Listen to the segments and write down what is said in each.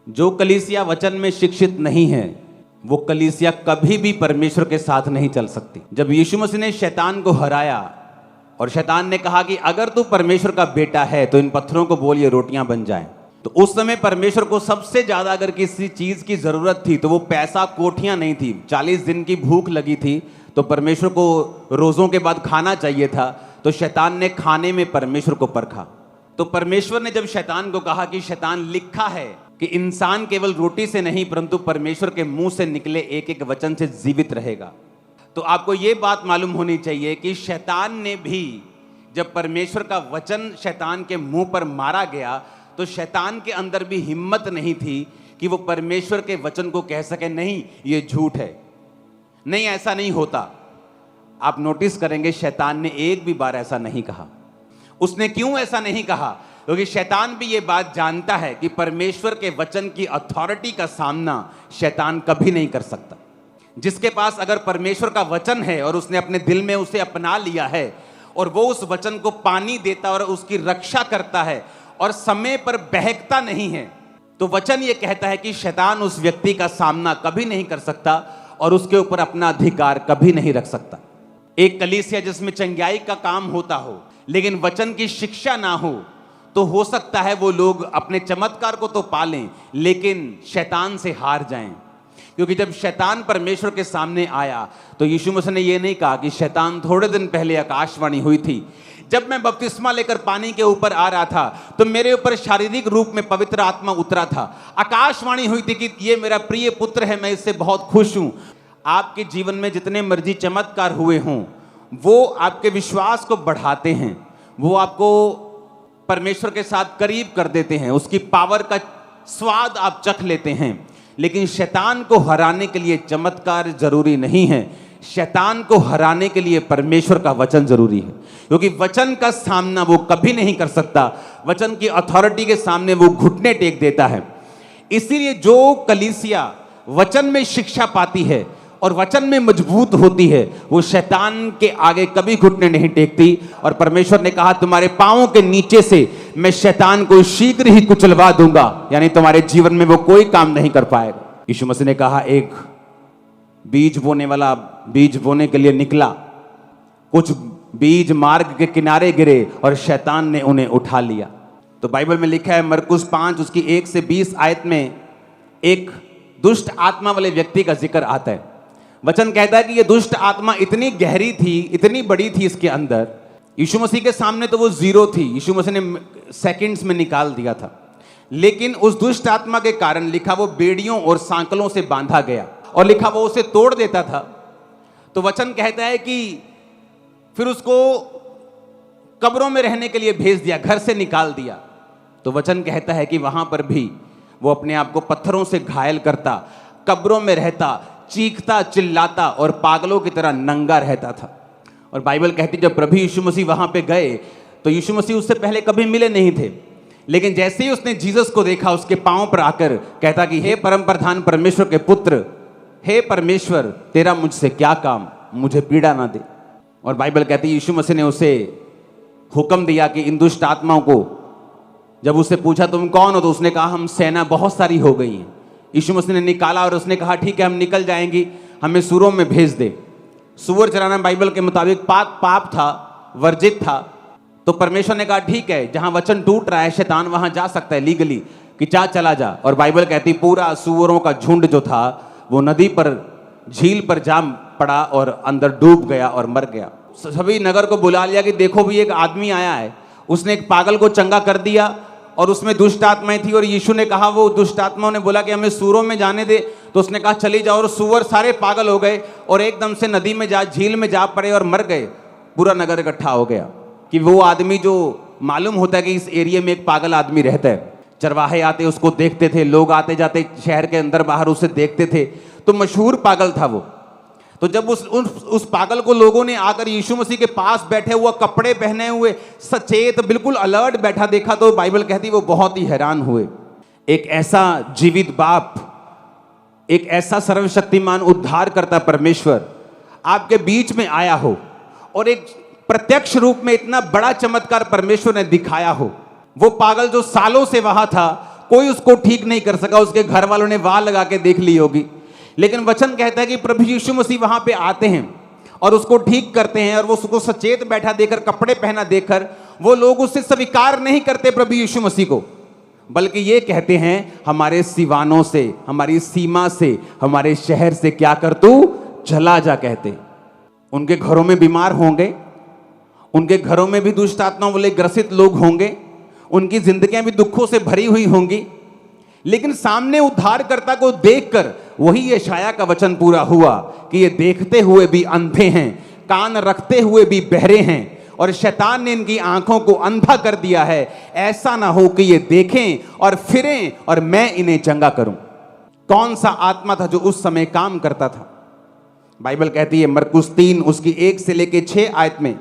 जो कलीसिया वचन में शिक्षित नहीं है वो कलीसिया कभी भी परमेश्वर के साथ नहीं चल सकती। जब यीशु मसीह ने शैतान को हराया और शैतान ने कहा कि अगर तू परमेश्वर का बेटा है तो इन पत्थरों को बोल ये रोटियां बन जाएं, तो उस समय परमेश्वर को सबसे ज्यादा अगर किसी चीज की जरूरत थी तो वो पैसा, कोठियां नहीं थी। 40 दिन की भूख लगी थी तो परमेश्वर को रोजों के बाद खाना चाहिए था, तो शैतान ने खाने में परमेश्वर को परखा। तो परमेश्वर ने जब शैतान को कहा कि शैतान, लिखा है कि इंसान केवल रोटी से नहीं परंतु परमेश्वर के मुंह से निकले एक एक वचन से जीवित रहेगा, तो आपको यह बात मालूम होनी चाहिए कि शैतान ने भी, जब परमेश्वर का वचन शैतान के मुंह पर मारा गया तो शैतान के अंदर भी हिम्मत नहीं थी कि वो परमेश्वर के वचन को कह सके नहीं ये झूठ है, नहीं ऐसा नहीं होता। आप नोटिस करेंगे शैतान ने एक भी बार ऐसा नहीं कहा। उसने क्यों ऐसा नहीं कहा? क्योंकि शैतान भी ये बात जानता है कि परमेश्वर के वचन की अथॉरिटी का सामना शैतान कभी नहीं कर सकता। जिसके पास अगर परमेश्वर का वचन है और उसने अपने दिल में उसे अपना लिया है और वो उस वचन को पानी देता और उसकी रक्षा करता है और समय पर बहकता नहीं है, तो वचन ये कहता है कि शैतान उस व्यक्ति का सामना कभी नहीं कर सकता और उसके ऊपर अपना अधिकार कभी नहीं रख सकता। एक कलीसिया जिसमें चंगाई का काम होता हो लेकिन वचन की शिक्षा ना हो सकता है वो लोग अपने चमत्कार को तो पालें लेकिन शैतान से हार जाएं। क्योंकि जब शैतान परमेश्वर के सामने आया तो यीशु मसीह ने यह नहीं कहा कि शैतान, थोड़े दिन पहले आकाशवाणी हुई थी, जब मैं बपतिस्मा लेकर पानी के ऊपर आ रहा था तो मेरे ऊपर शारीरिक रूप में पवित्र आत्मा उतरा था, आकाशवाणी हुई थी कि ये मेरा प्रिय पुत्र है, मैं इससे बहुत खुश हूं। आपके जीवन में जितने मर्जी चमत्कार हुए हों वो आपके विश्वास को बढ़ाते हैं, वो आपको परमेश्वर के साथ करीब कर देते हैं, उसकी पावर का स्वाद आप चख लेते हैं। लेकिन शैतान को हराने के लिए चमत्कार जरूरी नहीं है, शैतान को हराने के लिए परमेश्वर का वचन जरूरी है। क्योंकि वचन का सामना वो कभी नहीं कर सकता, वचन की अथॉरिटी के सामने वो घुटने टेक देता है। इसीलिए जो कलीसिया वचन में शिक्षा पाती है और वचन में मजबूत होती है वो शैतान के आगे कभी घुटने नहीं टेकती। और परमेश्वर ने कहा तुम्हारे पांवों के नीचे से मैं शैतान को शीघ्र ही कुचलवा दूंगा, यानी तुम्हारे जीवन में वो कोई काम नहीं कर पाएगा। यीशु मसीह ने कहा एक बीज बोने वाला बीज बोने के लिए निकला, कुछ बीज मार्ग के किनारे गिरे और शैतान ने उन्हें उठा लिया। तो बाइबल में लिखा है मरकुस 5 उसकी 1 से 20 आयत में एक दुष्ट आत्मा वाले व्यक्ति का जिक्र आता है। वचन कहता है कि यह दुष्ट आत्मा इतनी गहरी थी, इतनी बड़ी थी इसके अंदर, यीशु मसीह के सामने तो वो जीरो थी, यीशु मसीह ने सेकंड्स में निकाल दिया था। लेकिन उस दुष्ट आत्मा के कारण लिखा वो बेड़ियों और सांकलों से बांधा गया और लिखा वो उसे तोड़ देता था। तो वचन कहता है कि फिर उसको कब्रों में रहने के लिए भेज दिया, घर से निकाल दिया। तो वचन कहता है कि वहां पर भी वो अपने आप को पत्थरों से घायल करता, कब्रों में रहता, चीखता चिल्लाता और पागलों की तरह नंगा रहता था। और बाइबल कहती जब प्रभु यीशु मसीह वहां पे गए तो यीशु मसीह उससे पहले कभी मिले नहीं थे, लेकिन जैसे ही उसने जीसस को देखा उसके पांव पर आकर कहता कि हे परम प्रधान परमेश्वर के पुत्र, हे परमेश्वर तेरा मुझसे क्या काम, मुझे पीड़ा ना दे। और बाइबल कहती यीशु मसीह ने उसे हुक्म दिया कि इन दुष्ट आत्माओं को, जब उससे पूछा तुम कौन हो तो उसने कहा हम सेना बहुत सारी हो गई हैं। यीशु मसीह ने निकाला और उसने कहा ठीक है हम निकल जाएंगी, हमें सूरों में भेज दे। सूअर चराना बाइबल के मुताबिक पाप था, वर्जित था। तो परमेश्वर ने कहा ठीक है जहां वचन टूट रहा है शैतान वहां जा सकता है लीगली, कि चला जा। और बाइबल कहती पूरा सूअरों का झुंड जो था वो नदी पर, झील पर जा पड़ा और अंदर डूब गया और मर गया। सभी नगर को बुला लिया कि देखो भी एक आदमी आया है, उसने एक पागल को चंगा कर दिया और उसमें दुष्ट आत्माएं थी। और यीशु ने कहा, वो दुष्ट आत्माओं ने बोला कि हमें सूरों में जाने दे, तो उसने कहा चली जाओ। और सूअर सारे पागल हो गए और एकदम से नदी में झील में जा पड़े और मर गए। पूरा नगर इकट्ठा हो गया कि वो आदमी जो मालूम होता है कि इस एरिया में एक पागल आदमी रहता है, चरवाहे आते उसको देखते थे, लोग आते जाते शहर के अंदर बाहर उसे देखते थे, तो मशहूर पागल था वो। तो जब उस पागल को लोगों ने आकर यीशु मसीह के पास बैठे हुआ, कपड़े पहने हुए, सचेत बिल्कुल अलर्ट बैठा देखा तो बाइबल कहती वो बहुत ही हैरान हुए। एक ऐसा जीवित बाप, एक ऐसा सर्वशक्तिमान उद्धार करता परमेश्वर आपके बीच में आया हो और एक प्रत्यक्ष रूप में इतना बड़ा चमत्कार परमेश्वर ने दिखाया हो। वो पागल जो सालों से वहां था कोई उसको ठीक नहीं कर सका, उसके घर वालों ने वाह लगा के देख ली होगी, लेकिन वचन कहता है कि प्रभु यीशु मसीह वहां पे आते हैं और उसको ठीक करते हैं। और वो उसको सचेत बैठा देकर, कपड़े पहना देकर, वो लोग उससे स्वीकार नहीं करते प्रभु यीशु मसीह को, बल्कि ये कहते हैं हमारे सीवानों से, हमारी सीमा से, हमारे शहर से क्या कर तू चला जा कहते। उनके घरों में बीमार होंगे, उनके घरों में भी दुष्ट आत्माओं वाले ग्रसित लोग होंगे, उनकी जिंदगियां भी दुखों से भरी हुई होंगी, लेकिन सामने उद्धारकर्ता को देखकर वही यशाया का वचन पूरा हुआ कि ये देखते हुए भी अंधे हैं, कान रखते हुए भी बहरे हैं, और शैतान ने इनकी आंखों को अंधा कर दिया है, ऐसा ना हो कि ये देखें और फिरें और मैं इन्हें चंगा करूं। कौन सा आत्मा था जो उस समय काम करता था? बाइबल कहती है मरकुस 3 उसकी 1 से लेके 6 आयत में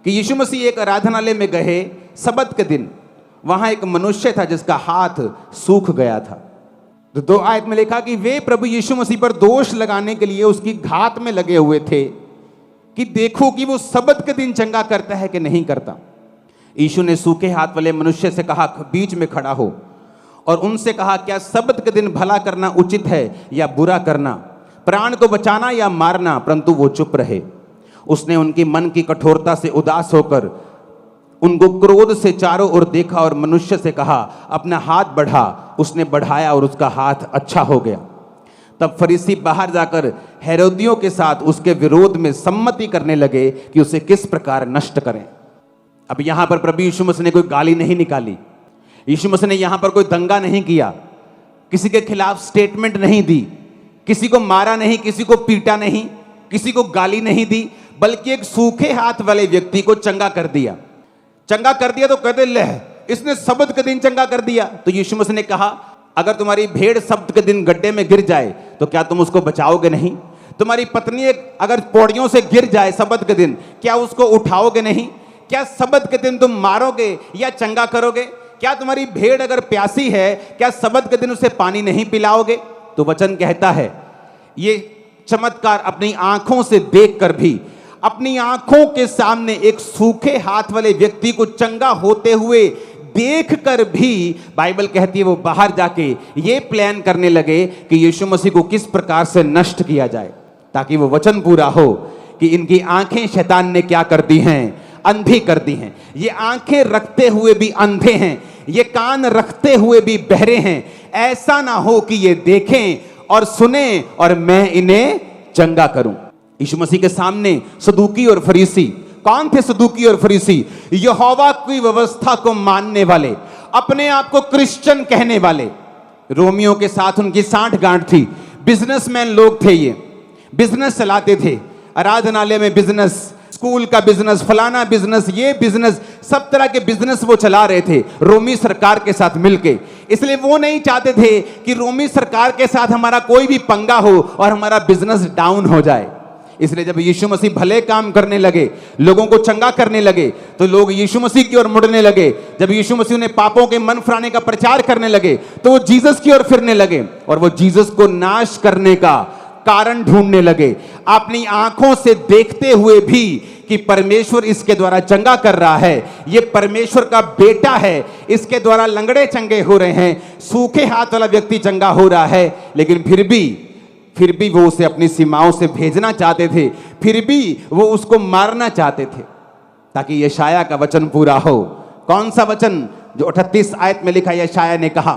कि यीशु मसीह एक आराधनालय में गए सबत के दिन। वहां एक मनुष्य था जिसका हाथ सूख गया था। तो 2 आयत में लिखा कि वे प्रभु यीशु मसीह पर दोष लगाने के लिए उसकी घात में लगे हुए थे कि देखो कि वो सबत के दिन चंगा करता है कि नहीं करता। यीशु ने सूखे हाथ वाले मनुष्य से कहा बीच में खड़ा हो, और उनसे कहा क्या सबत के दिन भला करना उचित है या बुरा करना, प्राण को बचाना या मारना? परंतु वो चुप रहे। उसने उनकी मन की कठोरता से उदास होकर उनको क्रोध से चारों ओर देखा और मनुष्य से कहा अपना हाथ बढ़ा। उसने बढ़ाया और उसका हाथ अच्छा हो गया। तब फरीसी बाहर जाकर हेरोदियों के साथ उसके विरोध में सम्मति करने लगे कि उसे किस प्रकार नष्ट करें। अब यहां पर प्रभु यीशु मसीह ने कोई गाली नहीं निकाली, यीशु मसीह ने यहां पर कोई दंगा नहीं किया, किसी के खिलाफ स्टेटमेंट नहीं दी, किसी को मारा नहीं, किसी को पीटा नहीं, किसी को गाली नहीं दी, बल्कि एक सूखे हाथ वाले व्यक्ति को चंगा कर दिया। चंगा कर दिया तो कहते ले इसने सबत के दिन चंगा कर दिया। तो यीशु मसीह ने कहा अगर तुम्हारी भेड़ सबत के दिन गड्ढे में गिर जाए तो क्या तुम उसको बचाओगे नहीं? तुम्हारी पत्नी अगर पौड़ियों से गिर जाए सबत के दिन, क्या उसको उठाओगे नहीं? क्या सबत के दिन तुम मारोगे या चंगा करोगे? क्या तुम्हारी भेड़ अगर प्यासी है, क्या सबत के दिन उसे पानी नहीं पिलाओगे? तो वचन कहता है ये चमत्कार अपनी आंखों से देखकर भी, अपनी आंखों के सामने एक सूखे हाथ वाले व्यक्ति को चंगा होते हुए देखकर भी बाइबल कहती है वो बाहर जाके ये प्लान करने लगे कि यीशु मसीह को किस प्रकार से नष्ट किया जाए, ताकि वो वचन पूरा हो कि इनकी आंखें शैतान ने क्या कर दी हैं? अंधी कर दी हैं। ये आंखें रखते हुए भी अंधे हैं, ये कान रखते हुए भी बहरे हैं। ऐसा ना हो कि ये देखें और सुने और मैं इन्हें चंगा करूं। यीशु मसीह के सामने सदूकी और फरीसी, कौन थे सदूकी और फरीसी? यहोवा की व्यवस्था को मानने वाले, अपने आप को क्रिश्चियन कहने वाले। रोमियों के साथ उनकी साठ गांठ थी। बिजनेसमैन लोग थे, ये बिजनेस चलाते थे, आराधनालय में बिजनेस, स्कूल का बिजनेस, फलाना बिजनेस, ये बिजनेस, सब तरह के बिजनेस वो चला रहे थे रोमी सरकार के साथ मिलके। इसलिए वो नहीं चाहते थे कि रोमी सरकार के साथ हमारा कोई भी पंगा हो और हमारा बिजनेस डाउन हो जाए। इसलिए जब यीशु मसीह भले काम करने लगे, लोगों को चंगा करने लगे, तो लोग यीशु मसीह की ओर मुड़ने लगे। जब यीशु मसीह ने पापों के मन फिराने का प्रचार करने लगे तो वो जीसस की ओर फिरने लगे और वो जीसस को नाश करने का कारण ढूंढने लगे, अपनी आंखों से देखते हुए भी कि परमेश्वर इसके द्वारा चंगा कर रहा है, ये परमेश्वर का बेटा है, इसके द्वारा लंगड़े चंगे हो रहे हैं, सूखे हाथ वाला व्यक्ति चंगा हो रहा है। लेकिन फिर भी वो उसे अपनी सीमाओं से भेजना चाहते थे, फिर भी वो उसको मारना चाहते थे, ताकि यशाया का वचन पूरा हो। कौन सा वचन? जो 38 आयत में लिखा, यशाया ने कहा,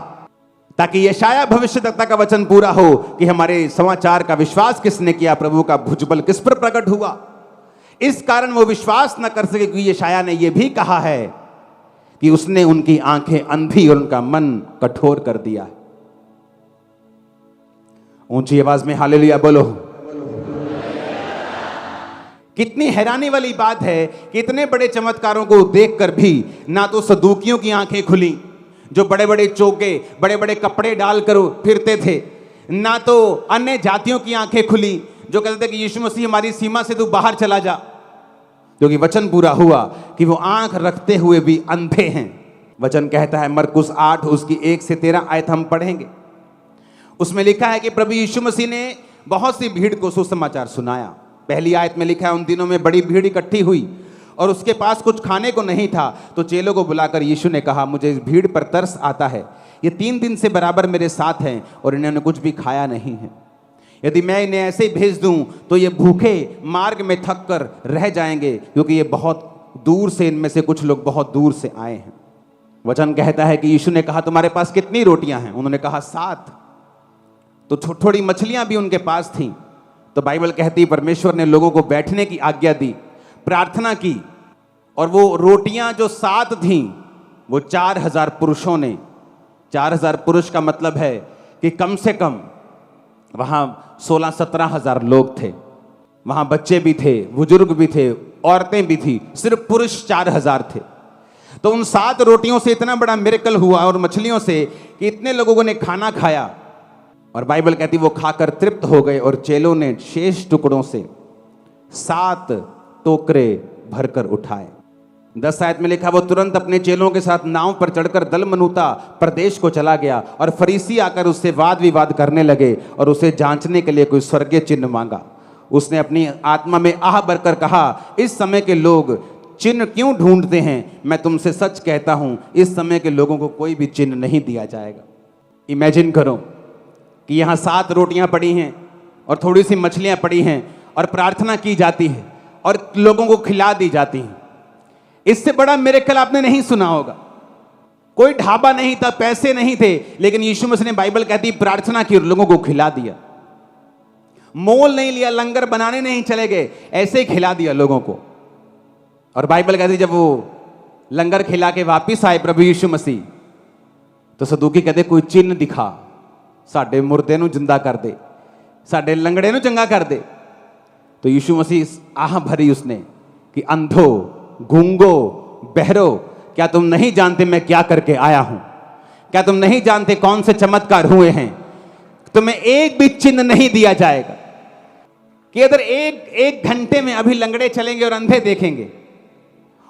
ताकि यशाया भविष्यद्वक्ता का वचन पूरा हो कि हमारे समाचार का विश्वास किसने किया, प्रभु का भुजबल किस पर प्रकट हुआ। इस कारण वो विश्वास न कर सके, क्योंकि यशाया ने यह भी कहा है कि उसने उनकी आंखें अंधी और उनका मन कठोर कर दिया। ऊंची आवाज में हालेलुया बोलो। कितनी हैरानी वाली बात है कि इतने बड़े चमत्कारों को देखकर भी ना तो सदूकियों की आंखें खुली, जो बड़े बड़े चोगे, बड़े बड़े कपड़े डालकर फिरते थे, ना तो अन्य जातियों की आंखें खुली जो कहते थे कि यीशु मसीह हमारी सीमा से तू बाहर चला जा, क्योंकि वचन पूरा हुआ कि वो आंख रखते हुए भी अंधे हैं। वचन कहता है मरकुस 8 उसकी 1 से 13 आयत हम पढ़ेंगे। उसमें लिखा है कि प्रभु यीशु मसीह ने बहुत सी भीड़ को सुसमाचार सुनाया। पहली आयत में लिखा है उन दिनों में बड़ी भीड़ इकट्ठी हुई और उसके पास कुछ खाने को नहीं था, तो चेलों को बुलाकर यीशु ने कहा मुझे इस भीड़ पर तरस आता है ये 3 दिन से बराबर मेरे साथ हैं और इन्होंने कुछ भी खाया नहीं है। यदि मैं इन्हें ऐसे ही भेज दूं तो ये भूखे मार्ग में थक कर रह जाएंगे, क्योंकि ये बहुत दूर से, इनमें से कुछ लोग बहुत दूर से आए हैं। वचन कहता है कि यीशु ने कहा, तुम्हारे पास कितनी रोटियां हैं? उन्होंने कहा 7। तो थोड़ी मछलियां भी उनके पास थीं। तो बाइबल कहती है परमेश्वर ने लोगों को बैठने की आज्ञा दी, प्रार्थना की, और वो रोटियां जो 7 थीं वो 4000 पुरुषों ने, 4000 पुरुष का मतलब है कि कम से कम वहां 16-17 हजार लोग थे। वहां बच्चे भी थे, बुजुर्ग भी थे, औरतें भी थी, सिर्फ पुरुष 4000 थे। तो उन 7 रोटियों से इतना बड़ा मिरेकल हुआ और मछलियों से कि इतने लोगों ने खाना खाया, और बाइबल कहती वो खाकर तृप्त हो गए, और चेलों ने शेष टुकड़ों से 7 टोकरे भरकर उठाए। 10 आयत में लिखा, वो तुरंत अपने चेलों के साथ नाव पर चढ़कर दलमनूता प्रदेश को चला गया, और फरीसी आकर उससे वाद विवाद करने लगे और उसे जांचने के लिए कोई स्वर्गीय चिन्ह मांगा। उसने अपनी आत्मा में आह भरकर कहा, इस समय के लोग चिन्ह क्यों ढूंढते हैं? मैं तुमसे सच कहता हूं, इस समय के लोगों को कोई भी चिन्ह नहीं दिया जाएगा। इमेजिन करो कि यहां 7 रोटियां पड़ी हैं और थोड़ी सी मछलियां पड़ी हैं, और प्रार्थना की जाती है और लोगों को खिला दी जाती है। इससे बड़ा मिरेकल आपने नहीं सुना होगा। कोई ढाबा नहीं था, पैसे नहीं थे, लेकिन यीशु मसीह ने, बाइबल कहती, प्रार्थना की और लोगों को खिला दिया। मोल नहीं लिया, लंगर बनाने नहीं चले गए, ऐसे ही खिला दिया लोगों को। और बाइबल कहती जब वो लंगर खिला के वापिस आए प्रभु यीशु मसीह, तो सदूकी कहते कोई चिन्ह दिखा, साडे मुर्दे नूं जिंदा कर दे, साडे लंगड़े नूं चंगा कर दे। तो यीशु मसीह आह भरी उसने कि अंधो, गूंगो, बहरो, क्या तुम नहीं जानते मैं क्या करके आया हूं? क्या तुम नहीं जानते कौन से चमत्कार हुए हैं? तुम्हें एक भी चिन्ह नहीं दिया जाएगा कि अगर एक घंटे में अभी लंगड़े चलेंगे और अंधे देखेंगे,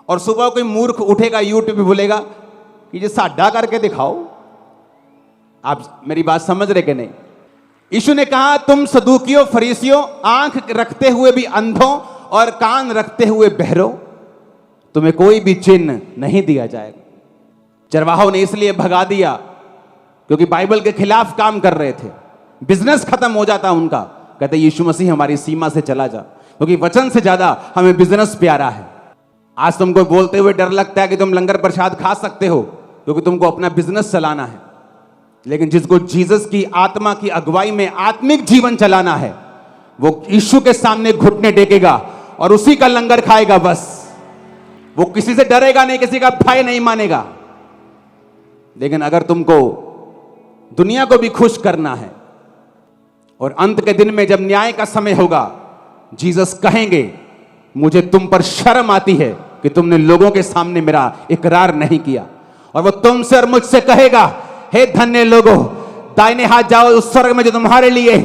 और सुबह कोई मूर्ख उठेगा यूट्यूब पे बोलेगा कि ये साडा करके दिखाओ। आप मेरी बात समझ रहे कि नहीं? यीशु ने कहा, तुम सदूकियों, फरीसियों, आंख रखते हुए भी अंधों और कान रखते हुए बहरो, तुम्हें कोई भी चिन्ह नहीं दिया जाएगा। चरवाहों ने इसलिए भगा दिया क्योंकि बाइबल के खिलाफ काम कर रहे थे, बिजनेस खत्म हो जाता उनका। कहते यीशु मसीह हमारी सीमा से चला जा, क्योंकि वचन से ज्यादा हमें बिजनेस प्यारा है। आज तुमको बोलते हुए डर लगता है कि तुम लंगर प्रसाद खा सकते हो क्योंकि तुमको अपना बिजनेस चलाना है, लेकिन जिसको जीसस की आत्मा की अगुवाई में आत्मिक जीवन चलाना है, वो यीशु के सामने घुटने टेकेगा और उसी का लंगर खाएगा। बस वो किसी से डरेगा नहीं, किसी का भय नहीं मानेगा। लेकिन अगर तुमको दुनिया को भी खुश करना है और अंत के दिन में जब न्याय का समय होगा, जीसस कहेंगे, मुझे तुम पर शर्म आती है कि तुमने लोगों के सामने मेरा इकरार नहीं किया। और वो तुमसे और मुझसे कहेगा, हे धन्य लोगों, दाहिने हाथ जाओ उस स्वर्ग में जो तुम्हारे लिए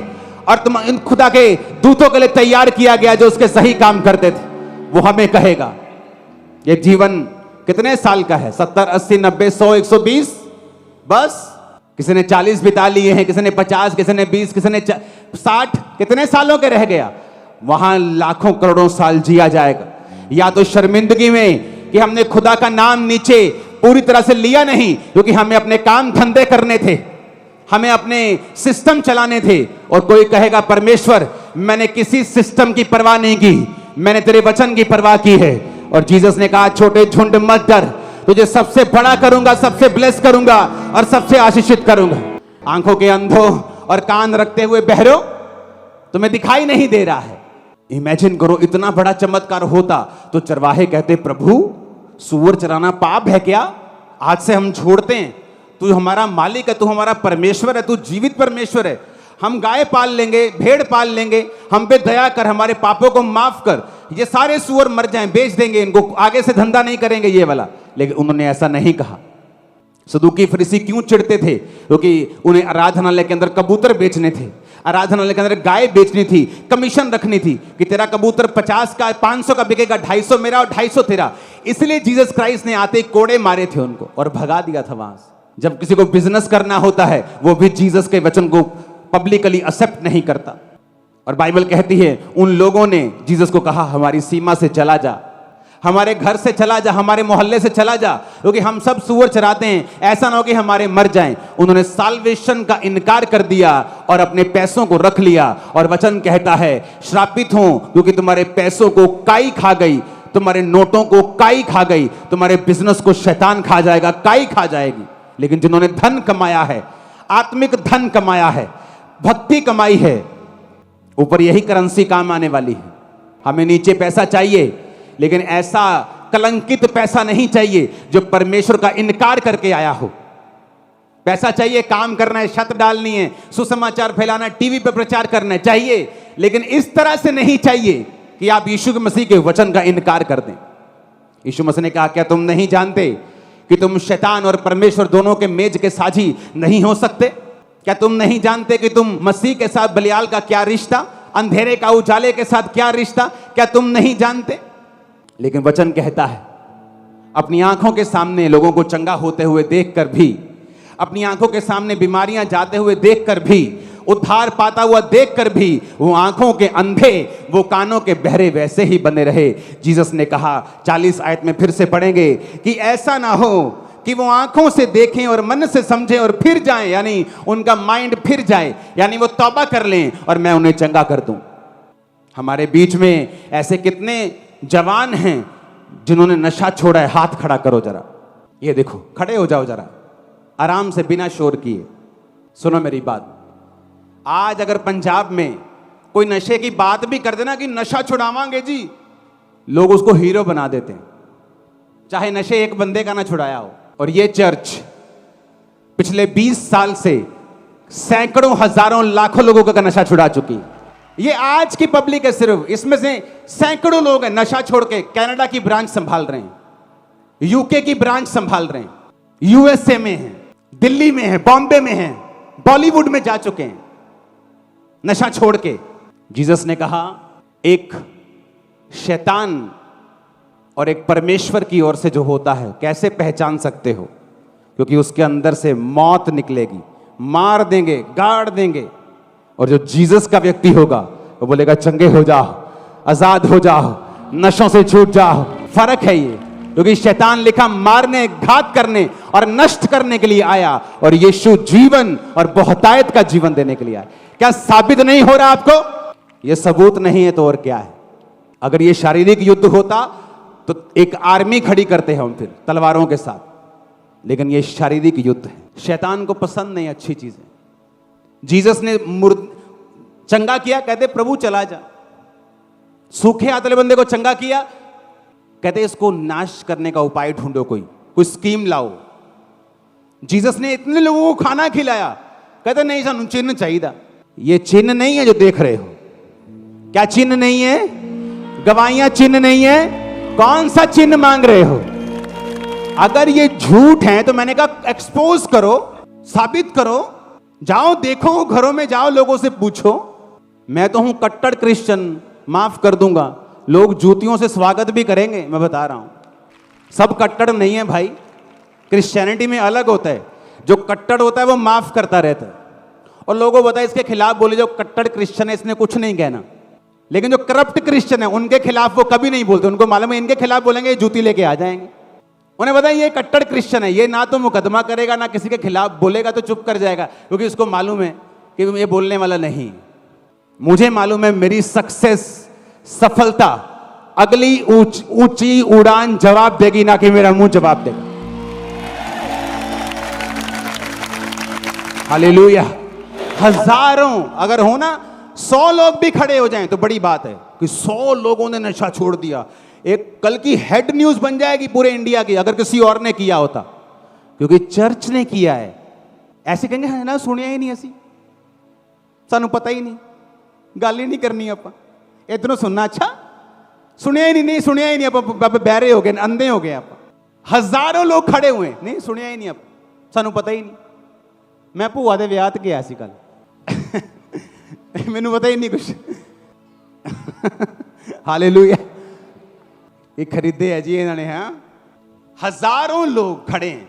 और तुम इन खुदा के दूतों के लिए तैयार किया गया, जो उसके सही काम करते थे। वो हमें कहेगा। ये जीवन कितने साल का है? 70, 80, 90, 100, 120? बस किसी ने 40 बिता लिए हैं, किसी ने 50, किसी ने 20, किसी ने 60। कितने सालों के रह गया? वहां लाखों करोड़ों साल जिया जाएगा। या तो शर्मिंदगी में कि हमने खुदा का नाम नीचे पूरी तरह से लिया नहीं, क्योंकि हमें अपने काम धंधे करने थे, हमें अपने सिस्टम चलाने थे। और कोई कहेगा, परमेश्वर मैंने किसी सिस्टम की परवाह नहीं की, मैंने तेरे वचन की परवाह की है। और जीसस ने कहा, छोटे झुंड मत डर, तुझे सबसे बड़ा करूंगा, सबसे ब्लेस करूंगा और सबसे आशीषित करूंगा। आंखों के अंधों और कान रखते हुए बहरो, तुम्हें दिखाई नहीं दे रहा है। इमेजिन करो, इतना बड़ा चमत्कार होता तो चरवाहे कहते, प्रभु सूअर चराना पाप है क्या? आज से हम छोड़ते हैं, तू हमारा मालिक है, तू हमारा परमेश्वर है, तू जीवित परमेश्वर है। हम गाय पाल लेंगे, भेड़ पाल लेंगे, हम पे दया कर, हमारे पापों को माफ कर। ये सारे सूअर मर जाएं, बेच देंगे इनको, आगे से धंधा नहीं करेंगे ये वाला। लेकिन उन्होंने ऐसा नहीं कहा। सदूकी फरीसी क्यों चिढ़ते थे? क्योंकि उन्हें आराधनालय के अंदर कबूतर बेचने थे, आराधनालय के अंदर गाय बेचनी थी, कमीशन रखनी थी कि तेरा कबूतर 50 का 500 का बिकेगा, 250 मेरा और 250 तेरा। इसलिए जीसस क्राइस्ट ने आते ही कोड़े मारे थे उनको और भगा दिया था वहां से। जब किसी को बिजनेस करना होता है, वो भी जीसस के वचन को पब्लिकली एक्सेप्ट नहीं करता। और बाइबल कहती है, उन लोगों ने जीसस को कहा, हमारी सीमा से चला जा, हमारे घर से चला जा, हमारे मोहल्ले से चला जा, क्योंकि हम सब सूअर चराते हैं, ऐसा ना हो कि हमारे मर जाएं। उन्होंने साल्वेशन का इनकार कर दिया और अपने पैसों को रख लिया। और वचन कहता है, श्रापित हो क्योंकि तुम्हारे पैसों को काई खा गई, तुम्हारे नोटों को काई खा गई, तुम्हारे बिजनेस को शैतान खा जाएगा, काई खा जाएगी। लेकिन जिन्होंने धन कमाया है, आत्मिक धन कमाया है, भक्ति कमाई है, ऊपर यही करेंसी काम आने वाली है। हमें नीचे पैसा चाहिए, लेकिन ऐसा कलंकित पैसा नहीं चाहिए जो परमेश्वर का इनकार करके आया हो। पैसा चाहिए, काम करना है, छत डालनी है, सुसमाचार फैलाना है, टीवी पर प्रचार करना है, चाहिए, लेकिन इस तरह से नहीं चाहिए कि आप यीशु मसीह के वचन का इनकार कर दें। यीशु मसीह ने कहा, क्या तुम नहीं जानते कि तुम शैतान और परमेश्वर दोनों के मेज के साझी नहीं हो सकते? क्या तुम नहीं जानते कि तुम मसीह के साथ बलियाल का क्या रिश्ता, अंधेरे का उजाले के साथ क्या रिश्ता? क्या तुम नहीं जानते? लेकिन वचन कहता है, अपनी आंखों के सामने लोगों को चंगा होते हुए देखकर भी, अपनी आंखों के सामने बीमारियां जाते हुए देखकर भी, उद्धार पाता हुआ देखकर भी वो आंखों के अंधे, वो कानों के बहरे वैसे ही बने रहे। जीसस ने कहा, 40 आयत में फिर से पढ़ेंगे कि ऐसा ना हो कि वो आंखों से देखें और मन से समझें और फिर जाएं, यानी उनका माइंड फिर जाए, यानी वो तौबा कर लें और मैं उन्हें चंगा कर दूं। हमारे बीच में ऐसे कितने जवान हैं जिन्होंने नशा छोड़ा है? हाथ खड़ा करो जरा, ये देखो, खड़े हो जाओ जरा, आराम से, बिना शोर किए। सुनो मेरी बात, आज अगर पंजाब में कोई नशे की बात भी कर देना कि नशा छुड़ावांगे जी, लोग उसको हीरो बना देते हैं, चाहे नशे एक बंदे का ना छुड़ाया हो। और ये चर्च पिछले 20 साल से सैकड़ों, हजारों, लाखों लोगों का नशा छुड़ा चुकी। ये आज की पब्लिक है सिर्फ, इसमें से सैकड़ों लोग हैं नशा छोड़ के कनाडा की ब्रांच संभाल रहे हैं, यूके की ब्रांच संभाल रहे हैं, यूएसए में हैं, दिल्ली में हैं, बॉम्बे में हैं, बॉलीवुड में जा चुके हैं नशा छोड़ के। जीसस ने कहा, एक शैतान और एक परमेश्वर की ओर से जो होता है कैसे पहचान सकते हो? क्योंकि उसके अंदर से मौत निकलेगी, मार देंगे, गाड़ देंगे। और जो जीसस का व्यक्ति होगा वो बोलेगा, चंगे हो जाओ, आजाद हो जाओ, नशों से छूट जाओ। फर्क है ये, क्योंकि शैतान लिखा मारने, घात करने और नष्ट करने के लिए आया, और यीशु जीवन और बहुतायत का जीवन देने के लिए आया। क्या साबित नहीं हो रहा आपको? ये सबूत नहीं है तो और क्या है? अगर ये शारीरिक युद्ध होता तो एक आर्मी खड़ी करते हैं हम फिर तलवारों के साथ, लेकिन ये शारीरिक युद्ध है। शैतान को पसंद नहीं अच्छी चीजें। जीसस ने चंगा किया, कहते प्रभु चला जा। सूखे हाथ वाले बंदे को चंगा किया, कहते इसको नाश करने का उपाय ढूंढो, कोई स्कीम लाओ। जीसस ने इतने लोगों को खाना खिलाया, कहते नहीं सानू चिन्ह चाहिए। ये चिन्ह नहीं है जो देख रहे हो। क्या चिन्ह नहीं है? गवाहियां चिन्ह नहीं है? कौन सा चिन्ह मांग रहे हो? अगर ये झूठ है तो मैंने कहा एक्सपोज करो, साबित करो, जाओ देखो, घरों में जाओ, लोगों से पूछो। मैं तो हूं कट्टर क्रिश्चियन, माफ कर दूंगा, लोग जूतियों से स्वागत भी करेंगे, मैं बता रहा हूं। सब कट्टर नहीं है भाई, क्रिश्चियनिटी में अलग होता है। जो कट्टर होता है वो माफ करता रहता है, और लोगों को बताया इसके खिलाफ बोले, जो कट्टर क्रिश्चियन है इसने कुछ नहीं कहना। लेकिन जो करप्ट क्रिश्चियन है उनके खिलाफ वो कभी नहीं बोलते, उनको मालूम है इनके खिलाफ बोलेंगे जूती लेके आ जाएंगे। उन्हें बताया ये कट्टर क्रिश्चियन है, ये ना तो मुकदमा करेगा ना किसी के खिलाफ बोलेगा, तो चुप कर जाएगा, क्योंकि उसको मालूम है कि ये बोलने वाला नहीं। मुझे मालूम है मेरी सक्सेस, सफलता अगली ऊंची उड़ान जवाब देगी, ना कि मेरा मुंह जवाब देगा। हालेलुया। हजारों अगर हो ना, 100 लोग भी खड़े हो जाएं तो बड़ी बात है कि 100 लोगों ने नशा छोड़ दिया। एक कल की हेड न्यूज बन जाएगी पूरे इंडिया की, अगर किसी और ने किया होता, क्योंकि चर्च ने किया है। ऐसे कहेंगे है ना, सुनिया ही नहीं, ऐसी सानू पता ही नहीं, गल ही नहीं करनी आप इधरों सुनना। अच्छा सुनिया ही नहीं, सुनिया ही नहीं, आप बहरे हो गए, अंधे हो गए आप। हजारों लोग खड़े हुए, नहीं सुनिया ही नहीं, आप सानू पता ही नहीं। मैं भूआ दे विआह ते गया सी कल, मैनू पता ही नहीं कुछ। हालेलुया। ये खरीदे है जी इन्होंने, हाँ, हजारों लोग खड़े हैं,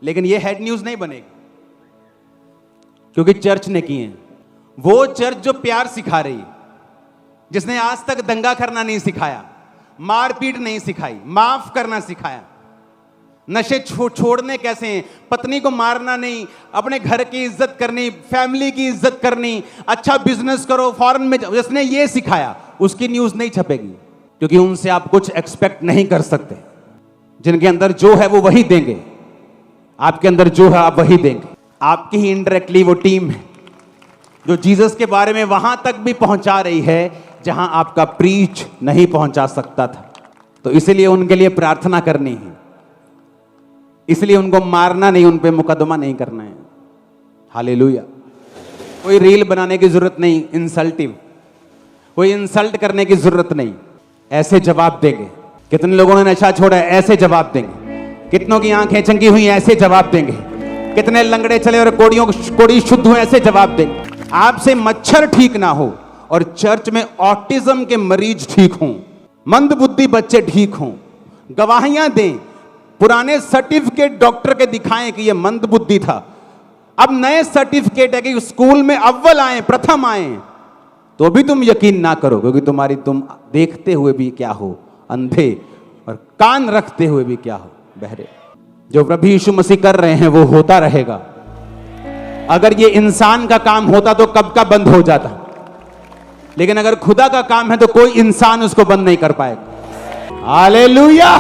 लेकिन ये हेड न्यूज नहीं बनेगी क्योंकि चर्च ने किए हैं। वो चर्च जो प्यार सिखा रही है, जिसने आज तक दंगा करना नहीं सिखाया, मारपीट नहीं सिखाई, माफ करना सिखाया। नशे छोड़ने कैसे हैं, पत्नी को मारना नहीं, अपने घर की इज्जत करनी, फैमिली की इज्जत करनी, अच्छा बिजनेस करो, फॉरेन में जिसने ये सिखाया उसकी न्यूज नहीं छपेगी, क्योंकि उनसे आप कुछ एक्सपेक्ट नहीं कर सकते। जिनके अंदर जो है वो वही देंगे, आपके अंदर जो है आप वही देंगे। आपकी ही इनडायरेक्टली वो टीम है जो जीसस के बारे में वहां तक भी पहुंचा रही है जहां आपका प्रीच नहीं पहुंचा सकता था। तो इसीलिए उनके लिए प्रार्थना करनी है, इसलिए उनको मारना नहीं, उन पे मुकदमा नहीं करना है। हालेलुया। कोई रील बनाने की जरूरत नहीं इंसल्टिव, कोई इंसल्ट करने की जरूरत नहीं, ऐसे जवाब देंगे। कितने लोगों ने नशा छोड़ा है, ऐसे जवाब देंगे। कितनों की आंखें चंकी हुई, ऐसे जवाब देंगे। कितने लंगड़े चले और कोड़ी शुद्ध हुए, ऐसे जवाब देंगे। आपसे मच्छर ठीक ना हो और चर्च में ऑटिज्म के मरीज ठीक हों, मंदबुद्धि बच्चे ठीक हों, गवाहियां दें, पुराने सर्टिफिकेट डॉक्टर के दिखाएं कि ये मंदबुद्धि था, अब नए सर्टिफिकेट है कि स्कूल में अव्वल आए, प्रथम आए, तो भी तुम यकीन ना करो, क्योंकि तुम देखते हुए भी क्या हो, अंधे, और कान रखते हुए भी क्या हो, बहरे। जो प्रभु यीशु मसीह कर रहे हैं वो होता रहेगा। अगर ये इंसान का काम होता तो कब का बंद हो जाता, लेकिन अगर खुदा का काम है तो कोई इंसान उसको बंद नहीं कर पाएगा। हालेलुया।